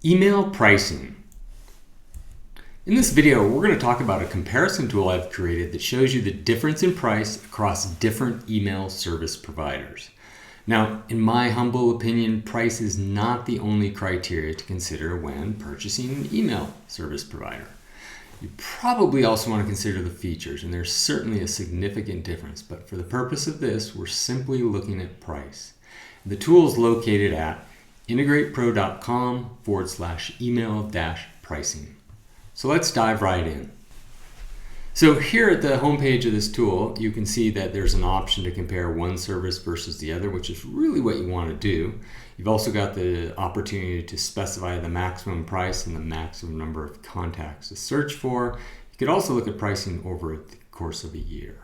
Email pricing. In this video, we're going to talk about a comparison tool I've created that shows you the difference in price across different email service providers. Now, in my humble opinion, price is not the only criteria to consider when purchasing an email service provider. You probably also want to consider the features, and there's certainly a significant difference, but for the purpose of this, we're simply looking at price. The tool is located at integratepro.com/email-pricing. So let's dive right in. So here at the homepage of this tool, you can see that there's an option to compare one service versus the other, which is really what you want to do. You've also got the opportunity to specify the maximum price and the maximum number of contacts to search for. You could also look at pricing over the course of a year.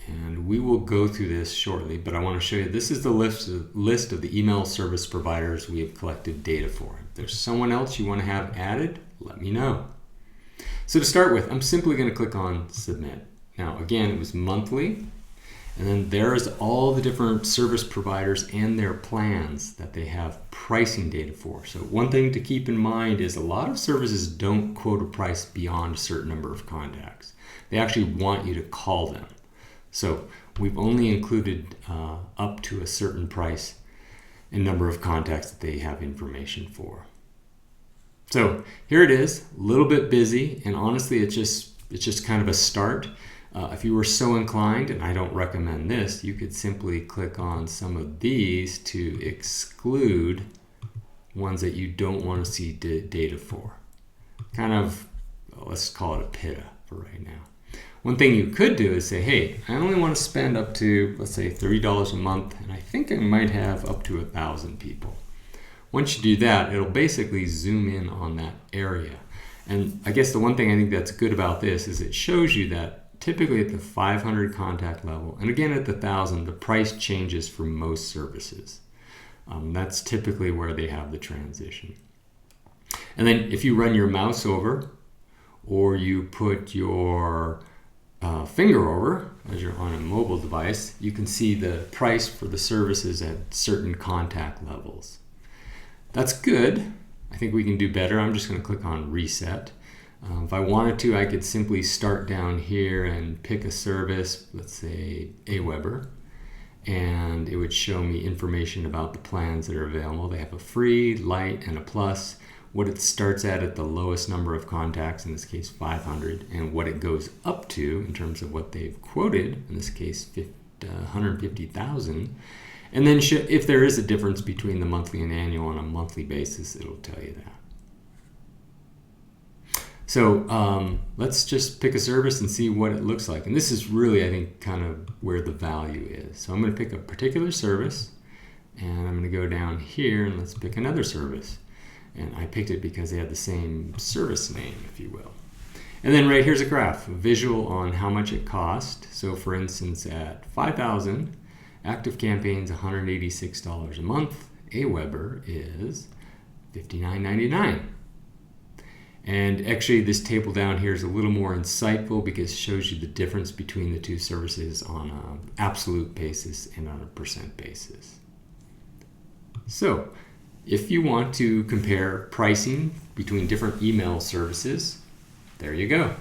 And we will go through this shortly, but I want to show you this is the list of the email service providers we have collected data for. If there's someone else you want to have added, let me know. So to start with, I'm simply going to click on Submit. Now again, it was monthly, and then there's all the different service providers and their plans that they have pricing data for. So one thing to keep in mind is a lot of services don't quote a price beyond a certain number of contacts. They actually want you to call them. So we've only included up to a certain price and number of contacts that they have information for. So here it is, a little bit busy, and honestly it's just kind of a start. If you were so inclined, and I don't recommend this, you could simply click on some of these to exclude ones that you don't want to see data for. Kind of, let's call it a PITA for right now. One thing you could do is say, hey, I only want to spend up to, let's say, $30 a month, and I think I might have up to 1,000 people. Once you do that, it'll basically zoom in on that area. And I guess the one thing I think that's good about this is it shows you that typically at the 500 contact level, and again at the 1,000, the price changes for most services. That's typically where they have the transition. And then if you run your mouse over, or you put your finger over as you're on a mobile device, you can see the price for the services at certain contact levels. That's good. I think we can do better. I'm just going to click on Reset. If I wanted to, I could simply start down here and pick a service, let's say Aweber, and it would show me information about the plans that are available. They have a free, light, and a plus. What it starts at the lowest number of contacts, in this case 500, and what it goes up to in terms of what they've quoted, in this case 150,000. And then if there is a difference between the monthly and annual on a monthly basis, it'll tell you that. So let's just pick a service and see what it looks like. And this is really, I think, kind of where the value is. So I'm going to pick a particular service, and I'm going to go down here, and let's pick another service. And I picked it because they have the same service name, if you will. And then right here's a graph, a visual on how much it cost. So for instance, at 5,000, active campaigns, $186 a month. Aweber is $59.99. And actually this table down here is a little more insightful because it shows you the difference between the two services on an absolute basis and on a percent basis. So if you want to compare pricing between different email services, there you go.